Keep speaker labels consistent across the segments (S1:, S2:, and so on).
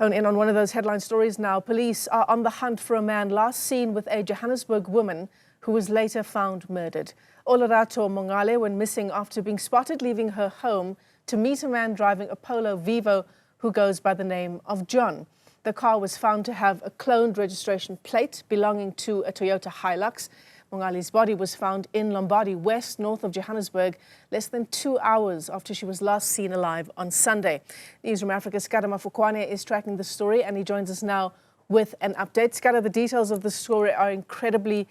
S1: Hone in on one of those headline stories now. Police are on the hunt for a man last seen with a Johannesburg woman who was later found murdered. Olorato Mongale went missing after being spotted leaving her home to meet a man driving a Polo Vivo who goes by the name of John. The car was found to have a cloned registration plate belonging to a Toyota Hilux. Mongale's body was found in Lombardy West, north of Johannesburg, less than 2 hours after she was last seen alive on Sunday. Newzroom Afrika's Scara Mafokoane is tracking the story, and he joins us now with an update. Scara, the details of the story are incredibly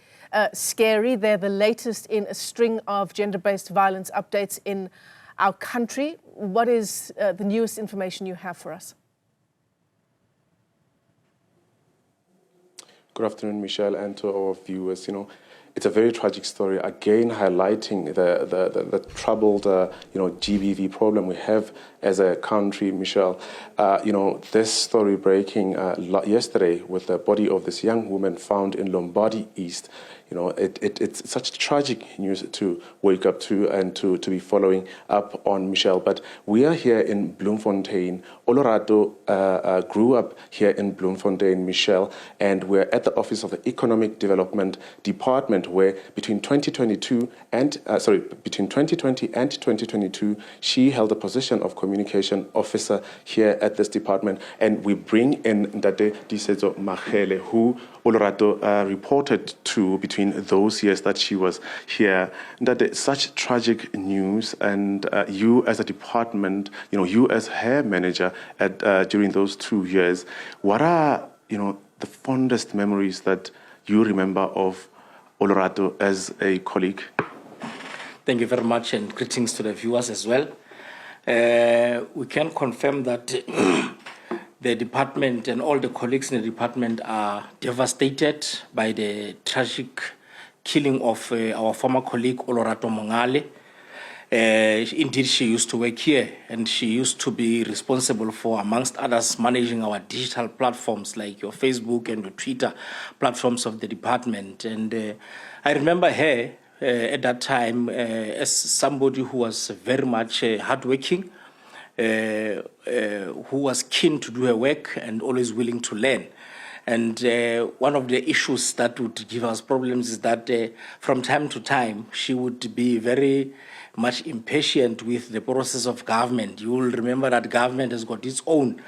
S1: scary. They're the latest in a string of gender-based violence updates in our country. What is the newest information you have for us?
S2: Good afternoon, Michelle, and to our viewers. It's a very tragic story, again highlighting the troubled, GBV problem we have as a country, Michelle. This story breaking yesterday with the body of this young woman found in Lombardy East. It's such tragic news to wake up to and to be following up on, Michelle. But we are here in Bloemfontein. Olorato grew up here in Bloemfontein, Michelle, and we're at the office of the Economic Development Department, where between 2020 and 2022, she held the position of communication officer here at this department. And we bring in Ndate Disappearance Mongale, who Olorato reported to between those years that she was here. That such tragic news, and you as a department, you as her manager during those 2 years, what are the fondest memories that you remember of Olorato as a colleague?
S3: Thank you very much, and greetings to the viewers as well. We can confirm that the department and all the colleagues in the department are devastated by the tragic killing of our former colleague Olorato Mongale. Indeed, she used to work here, and she used to be responsible for, amongst others, managing our digital platforms like your Facebook and your Twitter platforms of the department. And I remember her at that time as somebody who was very much hardworking, who was keen to do her work and always willing to learn. And one of the issues that would give us problems is that from time to time, she would be very much impatient with the process of government. You will remember that government has got its own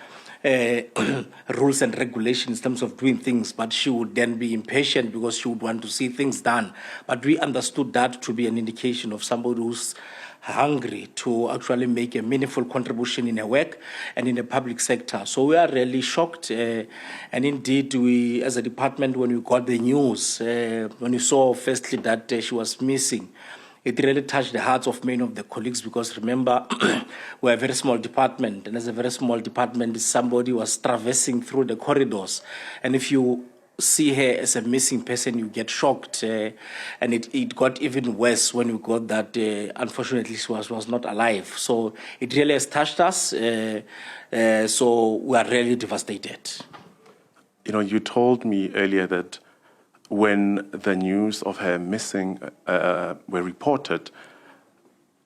S3: rules and regulations in terms of doing things, but she would then be impatient because she would want to see things done. But we understood that to be an indication of somebody who's hungry to actually make a meaningful contribution in her work and in the public sector. So we are really shocked. And indeed, we, as a department, when we got the news, when we saw firstly that she was missing, it really touched the hearts of many of the colleagues, because remember, we're a very small department, and as a very small department, somebody was traversing through the corridors. And if you see her as a missing person, you get shocked. And it got even worse when we got that, unfortunately, she was not alive. So it really has touched us. So we are really devastated.
S2: You told me earlier that when the news of her missing were reported,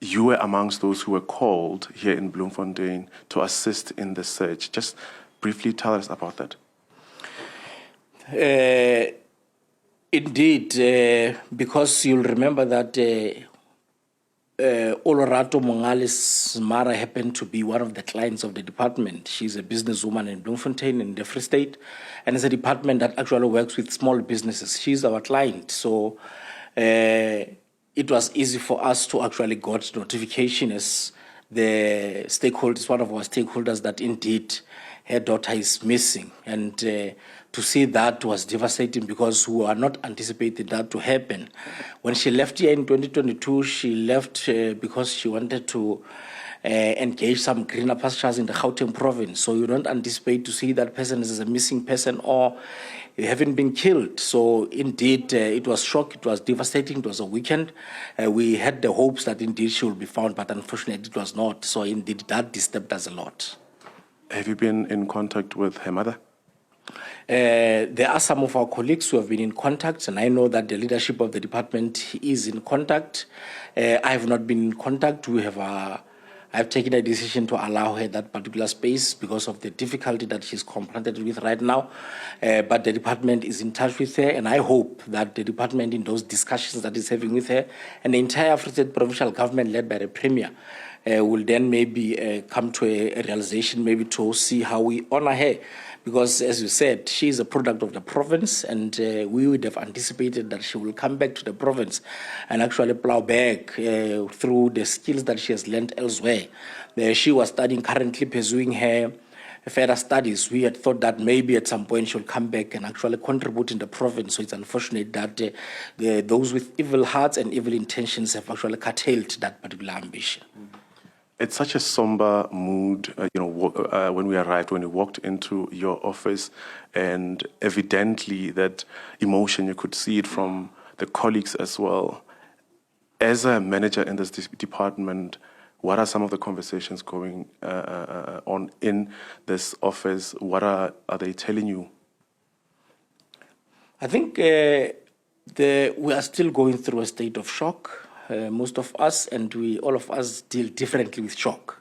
S2: you were amongst those who were called here in Bloemfontein to assist in the search. Just briefly tell us about that.
S3: Indeed, because you'll remember that Olorato Mongale's mother happened to be one of the clients of the department. She's a businesswoman in Bloemfontein in the Free State, and it's a department that actually works with small businesses. She's our client, so it was easy for us to actually got notification as the stakeholders, one of our stakeholders, that indeed her daughter is missing. And to see that was devastating, because we were not anticipating that to happen. When she left here in 2022, she left because she wanted to engage some greener pastures in the Gauteng province. So you don't anticipate to see that person as a missing person or having been killed. So indeed, it was shock, it was devastating, it was a weekend. We had the hopes that indeed she would be found, but unfortunately it was not. So indeed, that disturbed us a lot.
S2: Have you been in contact with her mother?
S3: There are some of our colleagues who have been in contact, and I know that the leadership of the department is in contact. I have not been in contact. We have I've taken a decision to allow her that particular space because of the difficulty that she's confronted with right now. But the department is in touch with her, and I hope that the department, in those discussions that it's having with her, and the entire Free State provincial government led by the Premier, will then maybe come to a realization, maybe to see how we honor her. Because, as you said, she is a product of the province, and we would have anticipated that she will come back to the province and actually plow back through the skills that she has learned elsewhere. She was studying, currently pursuing her further studies. We had thought that maybe at some point she'll come back and actually contribute in the province. So it's unfortunate that those with evil hearts and evil intentions have actually curtailed that particular ambition.
S2: It's such a somber mood, when we arrived, when we walked into your office, and evidently that emotion, you could see it from the colleagues as well. As a manager in this department, what are some of the conversations going on in this office? What are they telling you?
S3: I think we are still going through a state of shock. Most of us, and all of us deal differently with shock.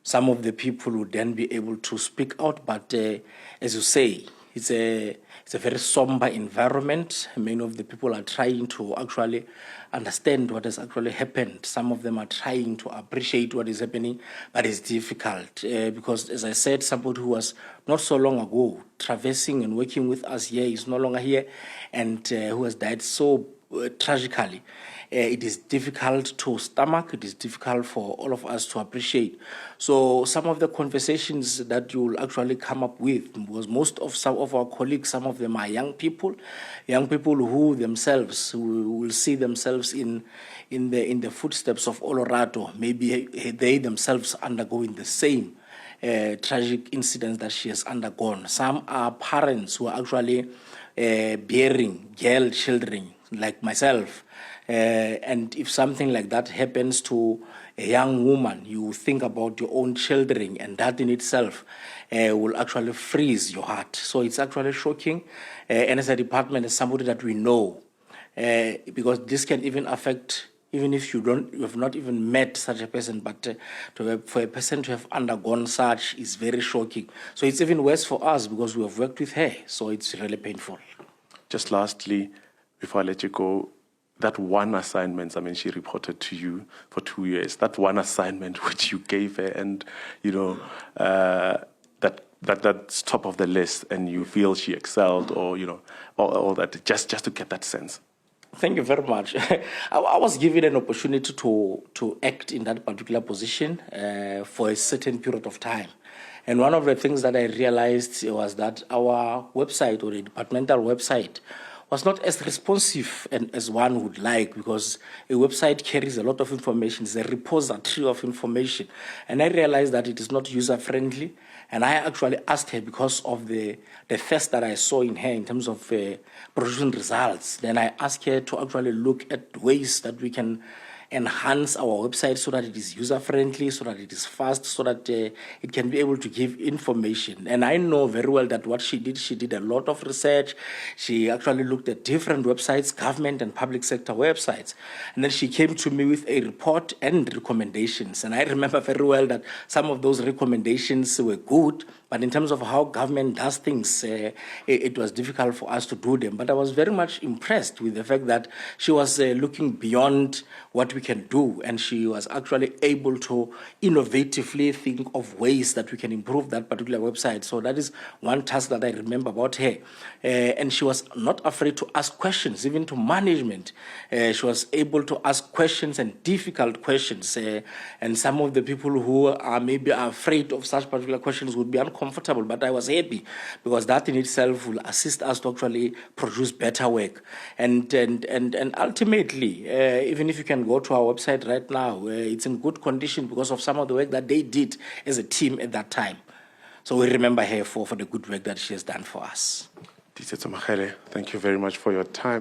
S3: Some of the people would then be able to speak out, but as you say, it's a very somber environment. Many of the people are trying to actually understand what has actually happened. Some of them are trying to appreciate what is happening, but it's difficult because, as I said, somebody who was not so long ago traversing and working with us here is no longer here, and who has died so tragically. It is difficult to stomach. It is difficult for all of us to appreciate. So some of the conversations that you will actually come up with, because some of our colleagues, some of them are young people who themselves will see themselves in the footsteps of Olorato. Maybe they themselves undergoing the same tragic incidents that she has undergone. Some are parents who are actually bearing girl children like myself. And if something like that happens to a young woman, you think about your own children, and that in itself will actually freeze your heart. So it's actually shocking. And as a department, as somebody that we know, because this can even affect, even if you have not even met such a person, but for a person to have undergone such is very shocking. So it's even worse for us because we have worked with her. So it's really painful.
S2: Just lastly, before I let you go, that one assignment, she reported to you for 2 years, that one assignment which you gave her, and, that's top of the list, and you feel she excelled, or, all that, just to get that sense.
S3: Thank you very much. I was given an opportunity to act in that particular position for a certain period of time. And one of the things that I realized was that our website, or the departmental website, was not as responsive as one would like, because a website carries a lot of information. It's a repository of information. And I realized that it is not user-friendly. And I actually asked her, because of the thirst that I saw in her in terms of producing results, then I asked her to actually look at ways that we can enhance our website so that it is user-friendly, so that it is fast, so that it can be able to give information. And I know very well that what she did a lot of research. She actually looked at different websites, government and public sector websites. And then she came to me with a report and recommendations. And I remember very well that some of those recommendations were good, but in terms of how government does things, it was difficult for us to do them. But I was very much impressed with the fact that she was looking beyond what we can do, and she was actually able to innovatively think of ways that we can improve that particular website. So that is one task that I remember about her. And she was not afraid to ask questions, even to management. She was able to ask questions, and difficult questions. And some of the people who are maybe afraid of such particular questions would be uncomfortable, but I was happy, because that in itself will assist us to actually produce better work. And ultimately, even if you can go to our website right now, it's in good condition because of some of the work that they did as a team at that time. So we remember her for the good work that she has done for us.
S2: Newzroom Afrika, thank you very much for your time.